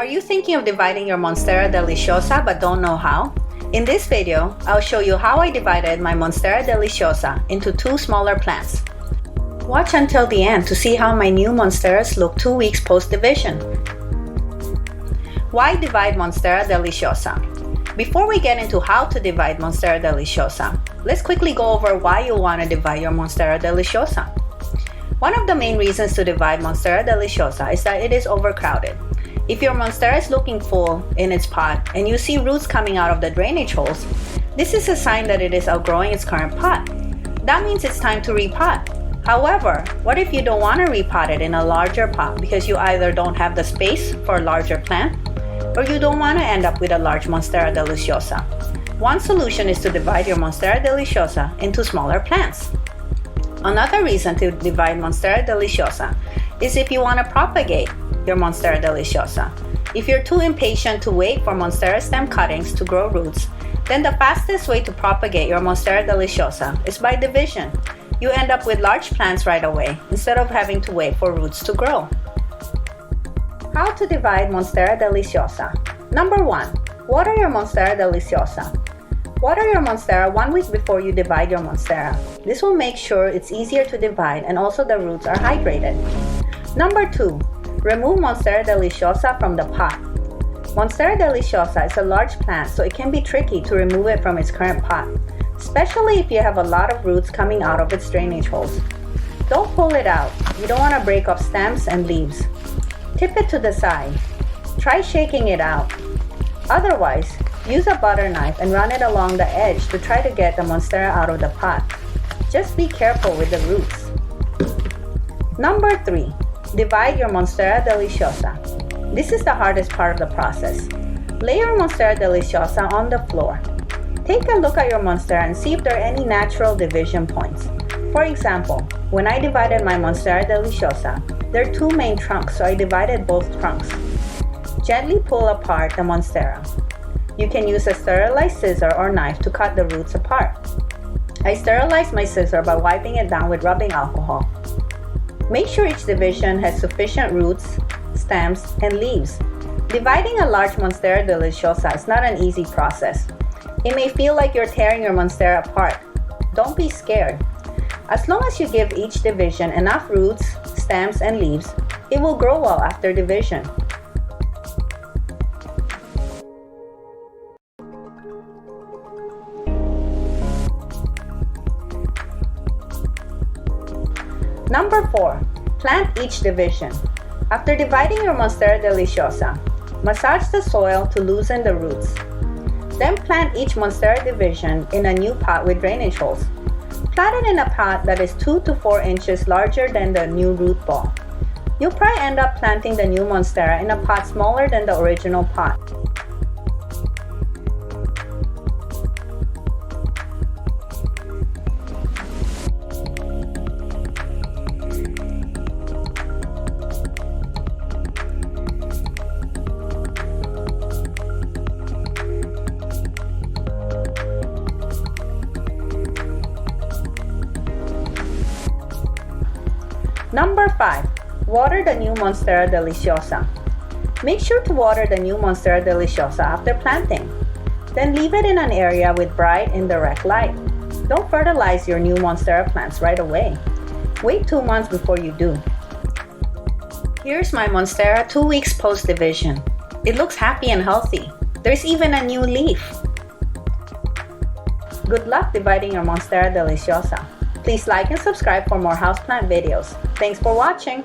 Are you thinking of dividing your Monstera Deliciosa but don't know how? In this video, I'll show you how I divided my Monstera Deliciosa into two smaller plants. Watch until the end to see how my new Monsteras look 2 weeks post-division. Why divide Monstera Deliciosa? Before we get into how to divide Monstera Deliciosa, let's quickly go over why you want to divide your Monstera Deliciosa. One of the main reasons to divide Monstera Deliciosa is that it is overcrowded. If your Monstera is looking full in its pot and you see roots coming out of the drainage holes, this is a sign that it is outgrowing its current pot. That means it's time to repot. However, what if you don't want to repot it in a larger pot because you either don't have the space for a larger plant or you don't want to end up with a large Monstera Deliciosa? One solution is to divide your Monstera Deliciosa into smaller plants. Another reason to divide Monstera Deliciosa is if you want to propagate your Monstera Deliciosa. If you're too impatient to wait for Monstera stem cuttings to grow roots, then the fastest way to propagate your Monstera Deliciosa is by division. You end up with large plants right away instead of having to wait for roots to grow. How to divide Monstera Deliciosa? Number 1. Water your Monstera Deliciosa. Water your Monstera 1 week before you divide your Monstera. This will make sure it's easier to divide and also the roots are hydrated. Number 2. Remove Monstera Deliciosa from the pot. Monstera Deliciosa is a large plant, so it can be tricky to remove it from its current pot, especially if you have a lot of roots coming out of its drainage holes. Don't pull it out. You don't want to break off stems and leaves. Tip it to the side. Try shaking it out. Otherwise, use a butter knife and run it along the edge to try to get the Monstera out of the pot. Just be careful with the roots. Number 3. Divide your Monstera Deliciosa. This is the hardest part of the process. Lay your Monstera Deliciosa on the floor. Take a look at your Monstera and see if there are any natural division points. For example, when I divided my Monstera Deliciosa, there are two main trunks, so I divided both trunks. Gently pull apart the Monstera. You can use a sterilized scissor or knife to cut the roots apart. I sterilized my scissor by wiping it down with rubbing alcohol. Make sure each division has sufficient roots, stems, and leaves. Dividing a large Monstera Deliciosa is not an easy process. It may feel like you're tearing your Monstera apart. Don't be scared. As long as you give each division enough roots, stems, and leaves, it will grow well after division. Number 4. Plant each division. After dividing your Monstera Deliciosa, massage the soil to loosen the roots. Then plant each Monstera division in a new pot with drainage holes. Plant it in a pot that is 2 to 4 inches larger than the new root ball. You'll probably end up planting the new Monstera in a pot smaller than the original pot. Number 5. Water the new Monstera Deliciosa. Make sure to water the new Monstera Deliciosa after planting. Then leave it in an area with bright indirect light. Don't fertilize your new Monstera plants right away. Wait 2 months before you do. Here's my Monstera 2 weeks post-division. It looks happy and healthy. There's even a new leaf. Good luck dividing your Monstera Deliciosa. Please like and subscribe for more houseplant videos. Thanks for watching!